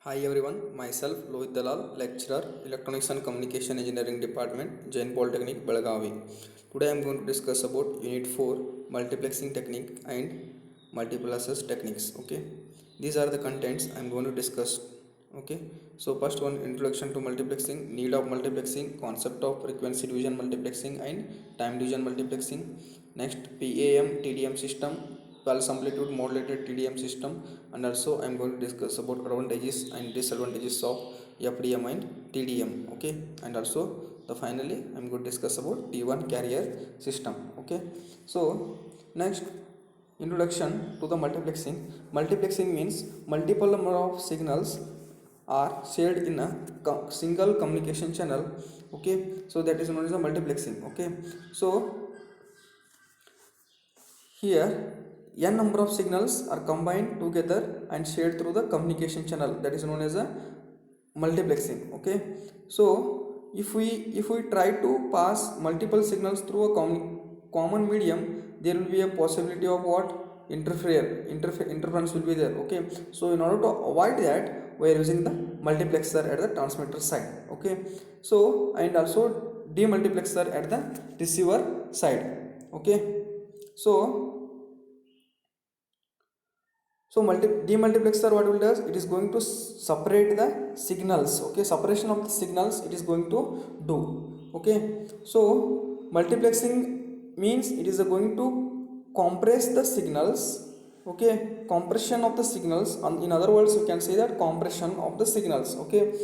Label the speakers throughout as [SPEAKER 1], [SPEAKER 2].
[SPEAKER 1] Hi everyone, myself Lohit Dalal, lecturer, Electronics and Communication Engineering Department, Jain Polytechnic, Belagavi. Today I am going to discuss about Unit 4, Multiplexing Technique and Multiple Access Techniques. Okay, these are the contents I am going to discuss. Okay, so first one, Introduction to Multiplexing, Need of Multiplexing, Concept of Frequency Division Multiplexing and Time Division Multiplexing. Next, PAM TDM system, pulse amplitude modulated TDM system, and also I am going to discuss about advantages and disadvantages of FDM and TDM. Okay, and also the finally I am going to discuss about T1 carrier system. Okay, so next, introduction to the multiplexing. Multiplexing means multiple number of signals are shared in a single communication channel. Okay, so that is known as the multiplexing. Okay, so here n number of signals are combined together and shared through the communication channel, that is known as a multiplexing. Okay, so if we try to pass multiple signals through a common medium, there will be a possibility of what interference will be there. Okay, so in order to avoid that, we are using the multiplexer at the transmitter side. Okay, so and also demultiplexer at the receiver side. Okay, so demultiplexer what will does, it is going to separate the signals. Okay, separation of the signals it is going to do. Okay, so multiplexing means it is going to compress the signals. Okay, compression of the signals, in other words you can say that compression of the signals. Okay,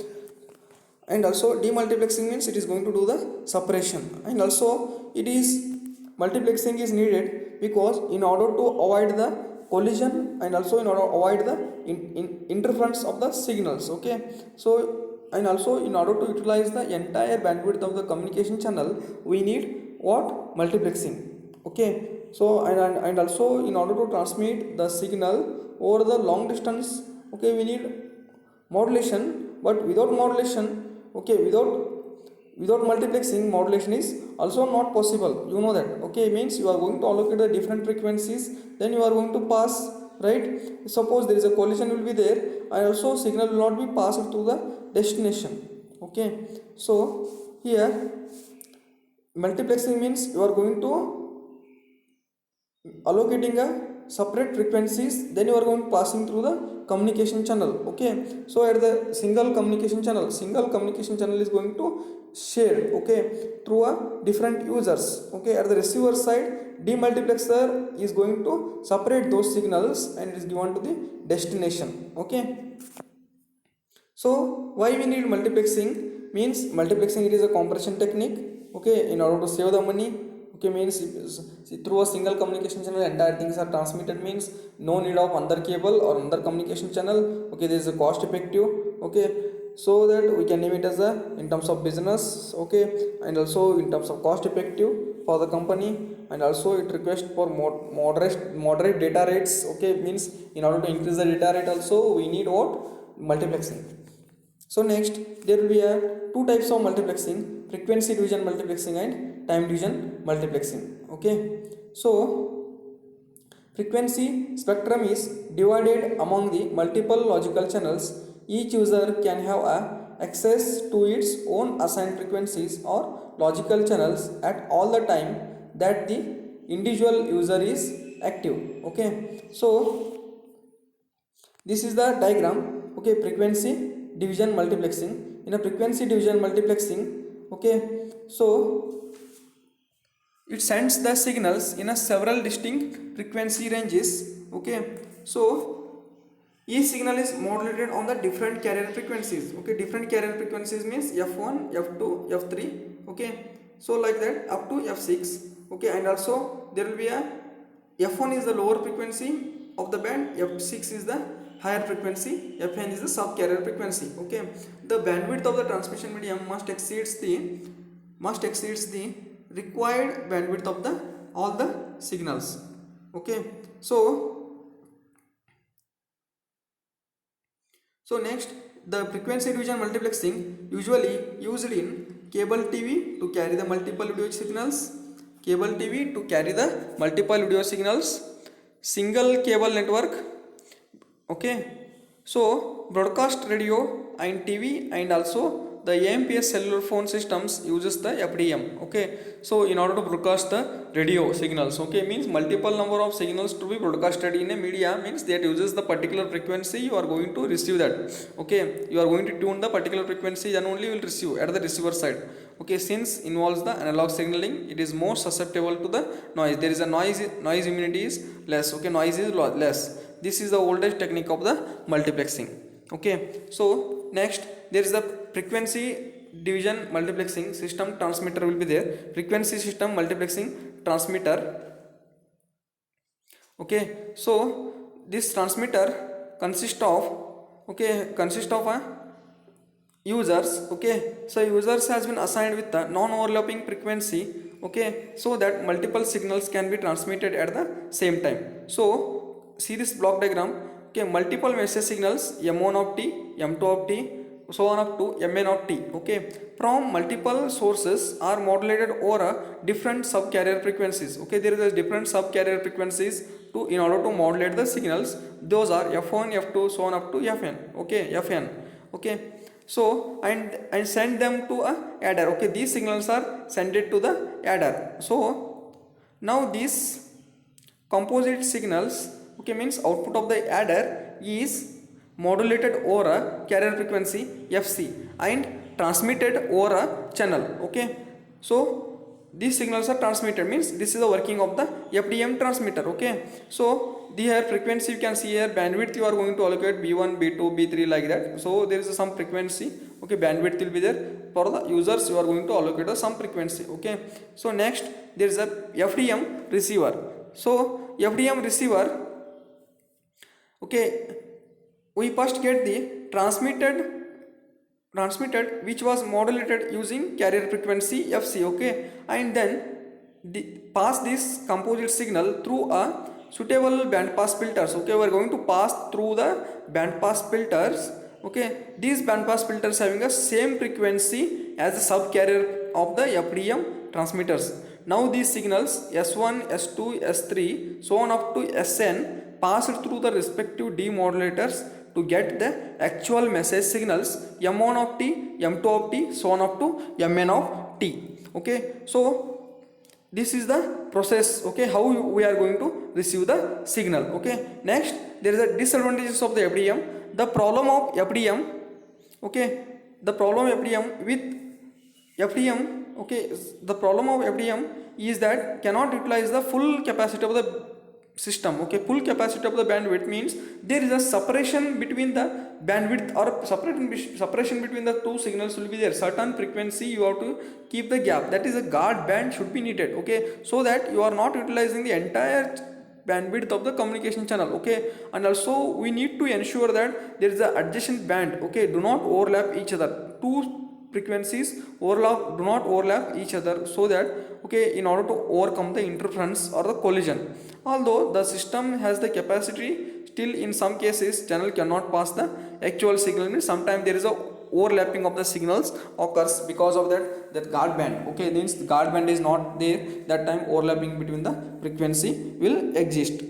[SPEAKER 1] and also demultiplexing means it is going to do the separation, and also it is multiplexing is needed because in order to avoid the collision and also in order to avoid the interference of the signals. Okay, so and also in order to utilize the entire bandwidth of the communication channel, we need what, multiplexing. Okay, so and also in order to transmit the signal over the long distance, okay, we need modulation. But without modulation, okay, without multiplexing, modulation is also not possible, you know that. Okay, means you are going to allocate the different frequencies, then you are going to pass, right? Suppose there is a collision will be there, and also signal will not be passed to the destination. Okay, so here multiplexing means you are going to allocating a separate frequencies, then you are going passing through the communication channel. Okay, so at the single communication channel is going to share, okay, through a different users. Okay, at the receiver side, demultiplexer is going to separate those signals and it is given to the destination. Okay, so why we need multiplexing means multiplexing it is a compression technique. Okay, in order to save the money. Okay, means through a single communication channel entire things are transmitted, means no need of another cable or another communication channel. Okay, this is a cost effective. Okay, so that we can name it as a in terms of business. Okay, and also in terms of cost effective for the company, and also it requests for moderate data rates. Okay, means in order to increase the data rate also we need what, multiplexing. So next, there will be a two types of multiplexing: frequency division multiplexing and time division multiplexing. Okay, so frequency spectrum is divided among the multiple logical channels. Each user can have access to its own assigned frequencies or logical channels at all the time that the individual user is active. Okay, so this is the diagram. Okay, frequency division multiplexing. In a frequency division multiplexing, okay, so it sends the signals in a several distinct frequency ranges. Okay, so each signal is modulated on the different carrier frequencies. Okay, different carrier frequencies means f1, f2, f3. Okay, so like that up to f6. Okay, and also there will be a f1 is the lower frequency of the band, f6 is the higher frequency, fn is the subcarrier frequency. Okay, the bandwidth of the transmission medium must exceeds the required bandwidth of the all the signals. Okay, so next, the frequency division multiplexing usually used in cable TV to carry the multiple video signals, single cable network. Okay, So broadcast radio and TV and also the AMPS cellular phone systems uses the FDM. Okay, so in order to broadcast the radio signals, okay, means multiple number of signals to be broadcasted in a media, means that uses the particular frequency you are going to receive that. Okay, you are going to tune the particular frequency, then only you will receive at the receiver side. Okay, since involves the analog signaling, it is more susceptible to the noise. There is a noise immunity is less. Okay, noise is less. This is the oldest technique of the multiplexing. Okay, so next there is the frequency division multiplexing system transmitter will be there. Frequency system multiplexing transmitter. Okay, so this transmitter consists of a users. Okay, so users has been assigned with the non-overlapping frequency. Okay, so that multiple signals can be transmitted at the same time. So see this block diagram. Okay, multiple message signals M1 of t, M2 of t, so on up to Mn of t. Okay, from multiple sources are modulated over a different subcarrier frequencies. Okay, there is a different subcarrier frequencies to in order to modulate the signals. Those are F1, F2, so on up to Fn. Okay, Fn. Okay, so and send them to a adder. Okay, these signals are sent it to the adder. So now these composite signals, okay, means output of the adder is modulated over a carrier frequency Fc and transmitted over a channel. Okay, so these signals are transmitted, means this is the working of the FDM transmitter. Okay, so the here frequency you can see here, bandwidth you are going to allocate B1, B2, B3 like that. So there is some frequency. Okay, bandwidth will be there for the users, you are going to allocate some frequency. Okay, so next there is a FDM receiver. So FDM receiver, okay, we first get the transmitted which was modulated using carrier frequency Fc. Okay, and then pass this composite signal through a suitable band pass filters. Okay, we are going to pass through the band pass filters. Okay, these band pass filters having a same frequency as the subcarrier of the FDM transmitters. Now these signals S1, S2, S3, so on up to Sn passed through the respective demodulators to get the actual message signals M1 of t, M2 of t, so on up to Mn of t. Okay, so this is the process. Okay, how we are going to receive the signal. Okay, next there is a disadvantages of the FDM. The problem of FDM, okay, the problem FDM with FDM, okay, the problem of FDM is that cannot utilize the full capacity of the system. Okay, full capacity of the bandwidth means there is a separation between the bandwidth, or separation between the two signals will be there. Certain frequency you have to keep the gap, that is a guard band should be needed. Okay, so that you are not utilizing the entire bandwidth of the communication channel. Okay, and also we need to ensure that there is a adjacent band. Okay, do not overlap each other. Two frequencies do not overlap each other, so that, okay, in order to overcome the interference or the collision. Although the system has the capacity, still in some cases channel cannot pass the actual signal. Sometimes there is a overlapping of the signals occurs because of that guard band. Okay, means the guard band is not there, that time overlapping between the frequency will exist.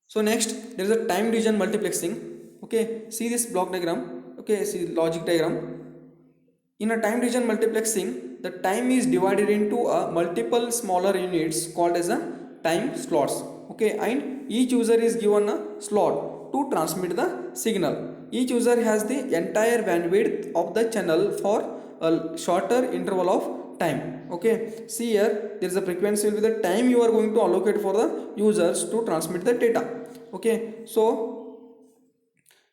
[SPEAKER 1] So next there is a time division multiplexing. Okay, see this block diagram. Okay, see logic diagram. In a time division multiplexing, the time is divided into a multiple smaller units called as a time slots. Okay, and each user is given a slot to transmit the signal. Each user has the entire bandwidth of the channel for a shorter interval of time. Okay, see here there is a frequency will be the time you are going to allocate for the users to transmit the data. Okay, so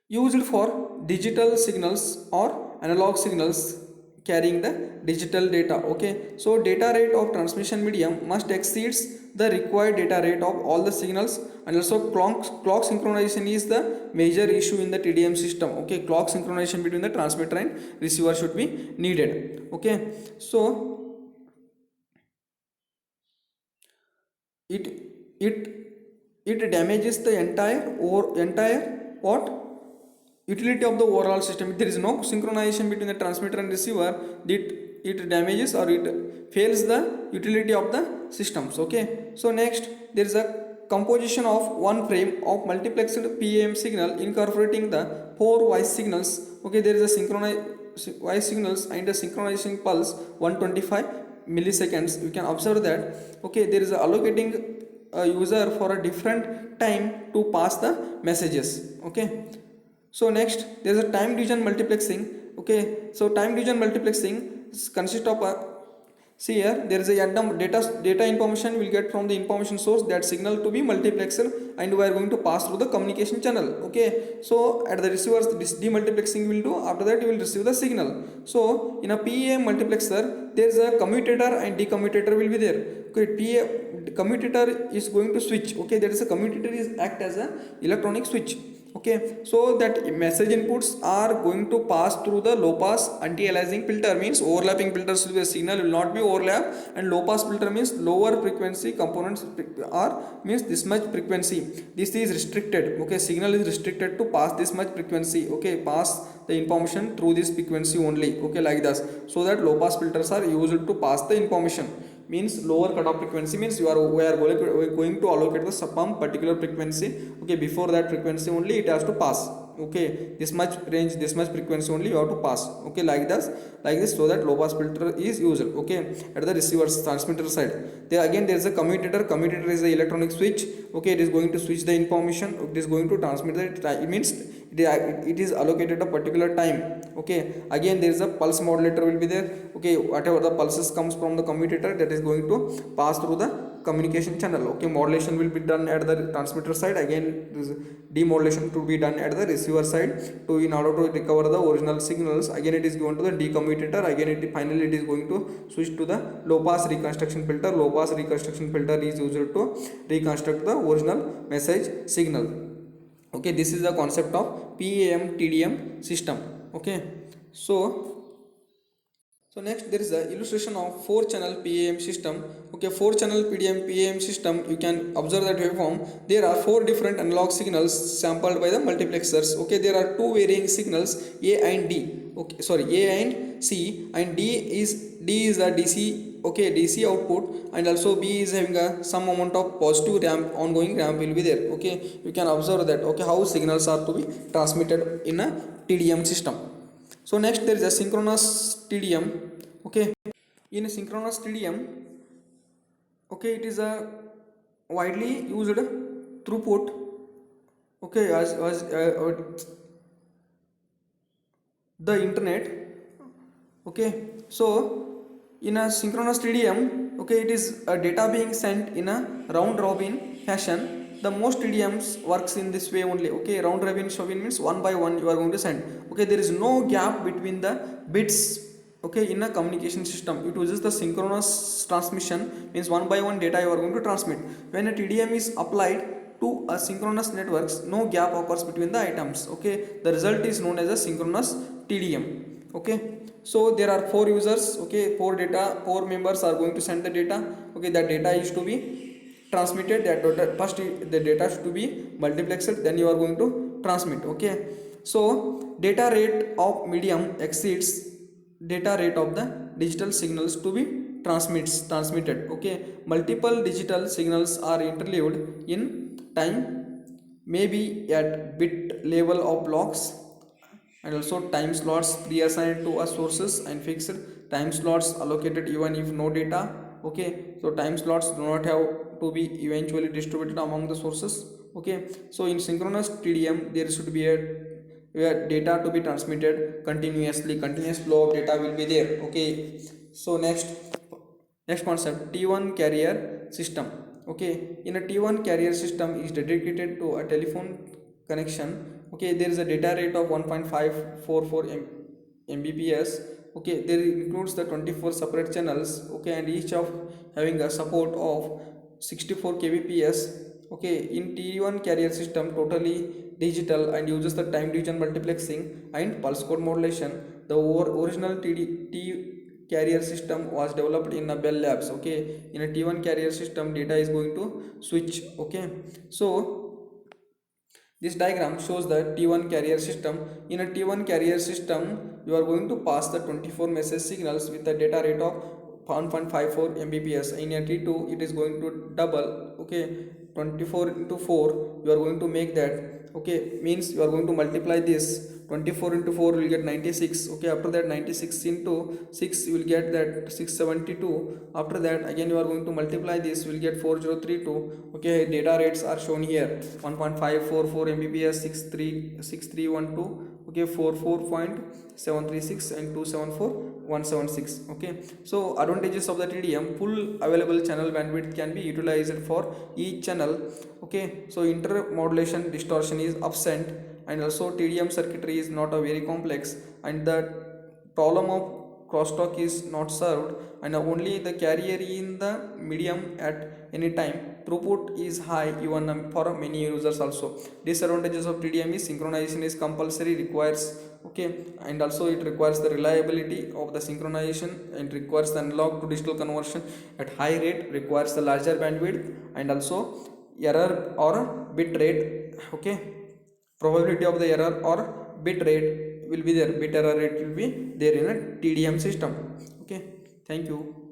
[SPEAKER 1] used for digital signals or analog signals carrying the digital data. Okay, so data rate of transmission medium must exceeds the required data rate of all the signals, and also clock synchronization is the major issue in the TDM system. Okay, clock synchronization between the transmitter and receiver should be needed. Okay, so it damages the entire what utility of the overall system. If there is no synchronization between the transmitter and receiver, it damages or it fails the utility of the systems. Okay, so next there is a composition of one frame of multiplexed PAM signal incorporating the four voice signals. Okay, there is a synchronized voice signals and a synchronization pulse 125 milliseconds. You can observe that. Okay, there is a allocating a user for a different time to pass the messages. Okay, so next there is a time division multiplexing. Okay, so time division multiplexing consists of a, see here, there is a random data information will get from the information source that signal to be multiplexer, and we are going to pass through the communication channel. Okay, so at the receivers this demultiplexing will do, after that you will receive the signal. So in a PAM multiplexer there is a commutator and decommutator will be there. Okay, commutator is going to switch. Okay, there is a commutator is act as a electronic switch. Okay, so that message inputs are going to pass through the low pass anti-aliasing filter, means overlapping filters will be a signal will not be overlap, and low pass filter means lower frequency components are means this much frequency, this is restricted. Okay, signal is restricted to pass this much frequency. Okay, pass the information through this frequency only. Okay, like this, so that low pass filters are used to pass the information, means lower cutoff frequency means we are going to allocate the some particular frequency. Okay, before that frequency only it has to pass. Okay, this much range, this much frequency only you have to pass. Okay, like this, so that low pass filter is used. Okay, at the receiver's transmitter side there again there is a commutator is the electronic switch. Okay, it is going to switch the information, it is going to transmit it means it is allocated a particular time. Okay, again there is a pulse modulator will be there. Okay, whatever the pulses comes from the commutator, that is going to pass through the communication channel. Okay, modulation will be done at the transmitter side, again demodulation to be done at the receiver side to in order to recover the original signals. Again it is going to the decommutator, again finally it is going to switch to the low pass reconstruction filter. Low pass reconstruction filter is used to reconstruct the original message signal. Okay, this is the concept of PAM TDM system. Okay, so next there is a illustration of 4-channel PAM system. Okay, 4-channel PAM system, you can observe that waveform. There are 4 different analog signals sampled by the multiplexers. Okay, there are 2 varying signals, A and D. Okay, sorry, A and C, and D is the DC. Okay, DC output, and also B is having a some amount of positive ramp, ongoing ramp will be there. Okay, you can observe that. Okay, how signals are to be transmitted in a TDM system. So next there is a synchronous TDM. Okay, in a synchronous TDM, okay, it is a widely used throughput. Okay, as the internet. Okay, so in a synchronous TDM, okay, it is a data being sent in a round robin fashion. The most TDMs works in this way only. Okay, round robin means one by one you are going to send. Okay, there is no gap between the bits. Okay, in a communication system it uses the synchronous transmission, means one by one data you are going to transmit. When a TDM is applied to a synchronous networks, no gap occurs between the items. Okay, the result is known as a synchronous TDM. Okay, so there are 4 users. Okay, 4 members are going to send the data. Okay, that data is to be transmitted, that first the data should be multiplexed, then you are going to transmit. Okay, so data rate of medium exceeds data rate of the digital signals to be transmitted. Okay, multiple digital signals are interleaved in time, maybe at bit level of blocks, and also time slots pre-assigned to a sources and fixed time slots allocated even if no data. Okay, so time slots do not have to be eventually distributed among the sources. Okay, so in synchronous TDM there should be a data to be transmitted continuously, continuous flow of data will be there. Okay, so next concept, T1 carrier system. Okay, in a T1 carrier system is dedicated to a telephone connection. Okay, there is a data rate of 1.544 Mbps. Okay, there includes the 24 separate channels. Okay, and each of having a support of 64 kbps. Okay, in T1 carrier system totally digital and uses the time division multiplexing and pulse code modulation. The original T carrier system was developed in a Bell Labs. Okay, in a T1 carrier system data is going to switch. Okay, so this diagram shows the T1 carrier system. In a T1 carrier system you are going to pass the 24 message signals with a data rate of 1.54 Mbps. In a T2 it is going to double. Okay, 24 into 4, you are going to make that, okay, means you are going to multiply this 24 into 4 will get 96, okay. After that 96 into 6 you will get that 672. After that again you are going to multiply this, you will get 4032, okay. Data rates are shown here, 1.544 mbps, 6312, okay, 44.736 and 274176, okay. So advantages of the TDM: full available channel bandwidth can be utilized for each channel, okay. So intermodulation distortion is absent, and also TDM circuitry is not a very complex, and the problem of crosstalk is not served, and only the carrier in the medium at any time. Throughput is high even for many users also. Disadvantages of TDM is synchronization is compulsory, requires, okay, and also it requires the reliability of the synchronization, and requires the analog to digital conversion at high rate, requires the larger bandwidth, and also error or bit rate, okay. Probability of the error or bit rate will be there, bit error rate will be there in a TDM system, okay. Thank you.